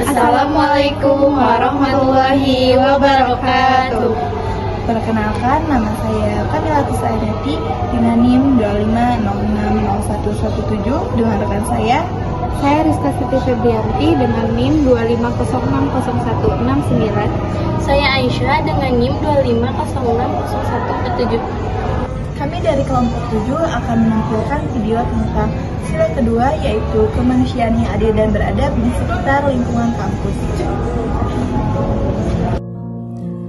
Assalamualaikum warahmatullahi wabarakatuh. Perkenalkan, nama saya Kamila Tisayanti dengan NIM 25060117 dengan rekan saya Rizka Siti Febrianti dengan NIM 25060169. Saya Aisyah dengan NIM 25060147. Kami dari kelompok 7 akan menampilkan video tentang sila kedua, yaitu kemanusiaan yang adil dan beradab di sekitar lingkungan kampus.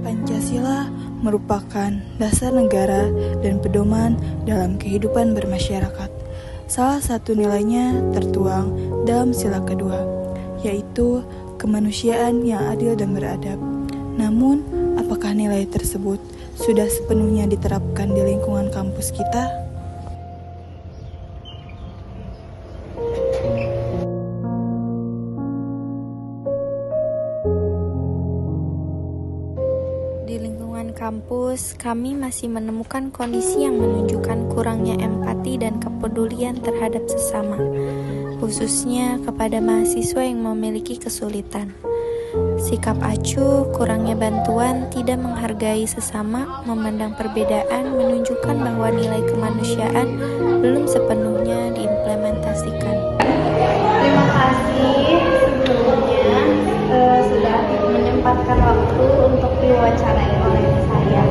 Pancasila merupakan dasar negara dan pedoman dalam kehidupan bermasyarakat. Salah satu nilainya tertuang dalam sila kedua, yaitu kemanusiaan yang adil dan beradab. Namun, apakah nilai tersebut sudah sepenuhnya diterapkan di lingkungan kampus kita? Di lingkungan kampus, kami masih menemukan kondisi yang menunjukkan kurangnya empati dan kepedulian terhadap sesama, khususnya kepada mahasiswa yang memiliki kesulitan. Sikap acuh, kurangnya bantuan, tidak menghargai sesama, memandang perbedaan menunjukkan bahwa nilai kemanusiaan belum sepenuhnya diimplementasikan. Terima kasih sebelumnya sudah menyempatkan waktu untuk diwawancarai oleh saya.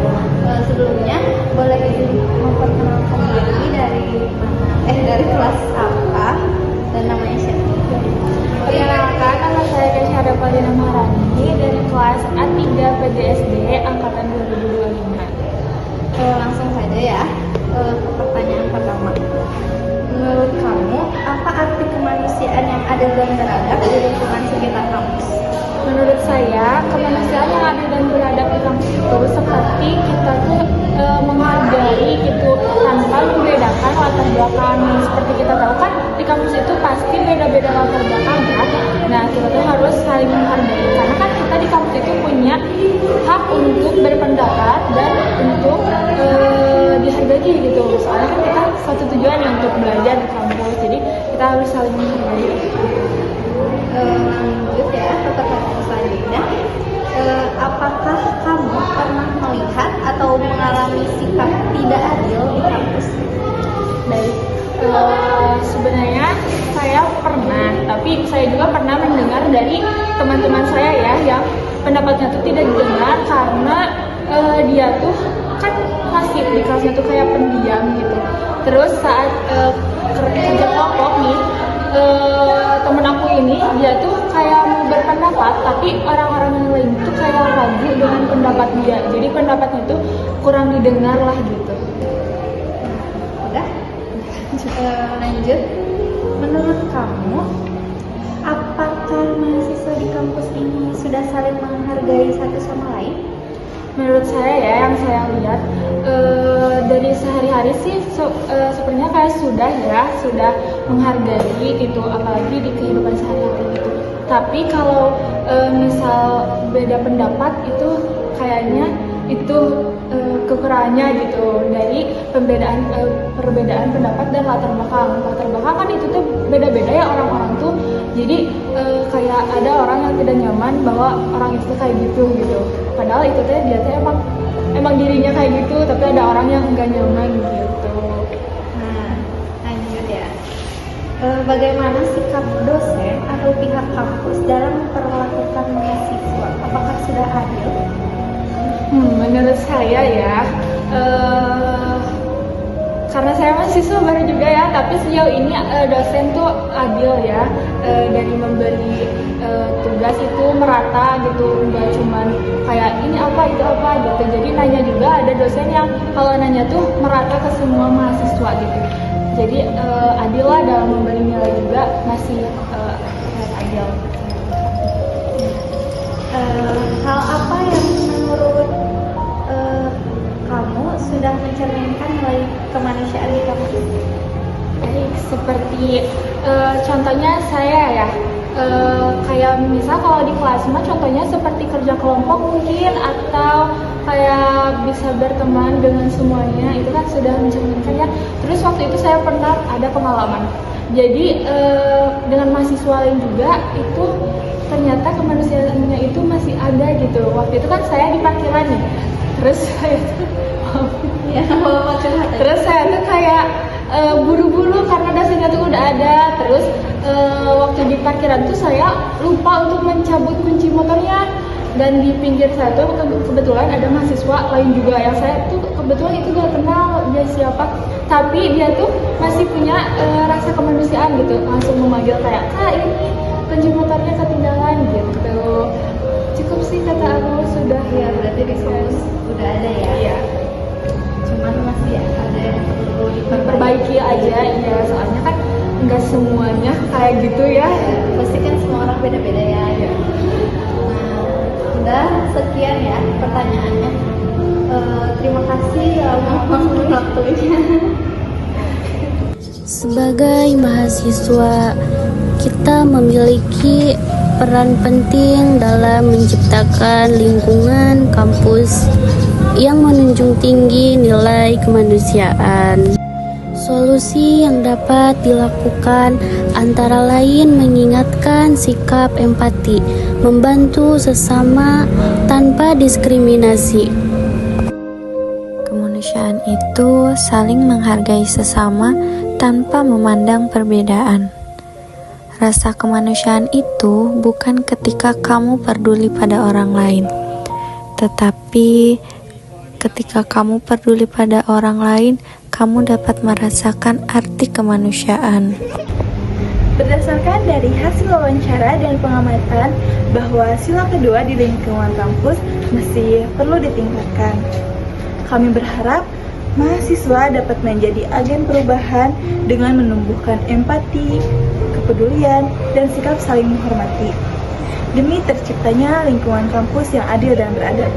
Sebelumnya boleh memperkenalkan diri dari kelas apa dan namanya siapa? Perkenalkan, nama saya Kesyara Paulina Maharani dari kelas A3 PGSD angkatan 2025. Langsung saja ya ke pertanyaan pertama. Menurut kamu, apa arti kemanusiaan yang adil dan beradab di lingkungan sekitar kampus? Menurut saya, kemanusiaan yang adil dan beradab di kampus itu seperti kita tuh menghargai gitu tanpa membedakan latar belakang. Seperti kita tahu kan di kampus itu pasti beda-beda latar belakang kan. Nah, kita tuh harus saling menghargai karena kan kita di kampus itu punya hak untuk berpendapat dan untuk dihargai gitu. Soalnya kan kita satu tujuan untuk belajar di kampus, jadi kita harus saling menghargai. Lanjut ya ke pertanyaan selanjutnya. Apakah kamu pernah melihat atau mengalami sikap tidak adil di kampus? Baik, sebenarnya saya pernah, tapi saya juga pernah mendengar dari teman-teman saya ya yang pendapatnya tuh tidak didengar karena dia tuh kan masih di kelasnya tuh kayak pendiam gitu. Terus saat kerja kelompok nih, temen aku ini dia tuh kayak mau berpendapat, tapi orang-orang yang lain tuh kayak ragu dengan pendapat dia. Jadi pendapatnya tuh kurang didengar lah gitu. Udah? Lanjut. Menurut kamu, apakah mahasiswa di kampus ini sudah saling menghargai satu sama lain? Menurut saya ya, yang saya lihat dari sehari-hari sih sepertinya kayak sudah menghargai gitu, apalagi di kehidupan sehari-hari gitu. Tapi kalau misal beda pendapat itu kayaknya itu kekurangannya gitu dari perbedaan pendapat dan latar belakang. Latar belakang kan itu tuh beda-beda ya orang-orang tuh. Jadi kayak ada orang yang tidak nyaman bahwa orang itu kayak gitu. Padahal itu tuh dia tuh emang dirinya kayak gitu, tapi ada orang yang enggak nyaman gitu. Nah, lanjut ya. Bagaimana sikap dosen atau pihak kampus dalam memperlakukan mahasiswa? Apakah sudah adil? Menurut saya ya, karena saya mahasiswa baru juga ya, tapi sejauh ini dosen tuh adil ya, dari memberi tugas itu merata gitu, nggak cuman kayak ini apa itu apa gitu. Jadi nanya juga, ada dosen yang kalau nanya tuh merata ke semua mahasiswa gitu. Jadi adil lah dalam memberi nilai juga, masih adil. Hal apa yang menurut kamu sudah mencerminkan nilai kemanusiaan di kampus? Baik, seperti contohnya saya ya, kayak misal kalau di kelas mah contohnya seperti kerja kelompok mungkin, atau kayak bisa berteman dengan semuanya, itu kan sudah mencerminkan ya. Terus waktu itu saya pernah ada pengalaman, jadi dengan mahasiswa lain juga itu ternyata itu masih ada gitu. Waktu itu kan saya di parkiran nih, terus saya tuh Ya, apa curhat aja. terus saya tuh kayak buru-buru karena dasinya tuh udah ada. Terus waktu di parkiran tuh saya lupa untuk mencabut kunci motornya, dan di pinggir saya tuh kebetulan ada mahasiswa lain juga yang saya tuh kebetulan itu gak kenal dia siapa, tapi dia tuh masih punya rasa kemanusiaan gitu, langsung memanggil kayak, "Kak, ini kunci motornya ketinggalan," gitu. Cukup sih kata aku, sudah. Ya, berarti di kampus udah ada ya. Iya, Cuman masih ada yang perlu perbaiki aja ya, soalnya kan nggak semuanya kayak gitu ya. Ya, pasti kan semua orang beda-beda ya. Nah, udah sekian ya pertanyaannya. Terima kasih ya untuk waktunya. Sebagai mahasiswa, kita memiliki peran penting dalam menciptakan lingkungan kampus yang menunjung tinggi nilai kemanusiaan. Solusi yang dapat dilakukan antara lain mengingatkan sikap empati, membantu sesama tanpa diskriminasi. Kemanusiaan itu saling menghargai sesama tanpa memandang perbedaan. Rasa kemanusiaan itu bukan ketika kamu peduli pada orang lain, tetapi ketika kamu peduli pada orang lain, kamu dapat merasakan arti kemanusiaan. Berdasarkan dari hasil wawancara dan pengamatan bahwa sila kedua di lingkungan kampus masih perlu ditingkatkan. Kami berharap mahasiswa dapat menjadi agen perubahan dengan menumbuhkan empati, kepedulian, dan sikap saling menghormati demi terciptanya lingkungan kampus yang adil dan beradab.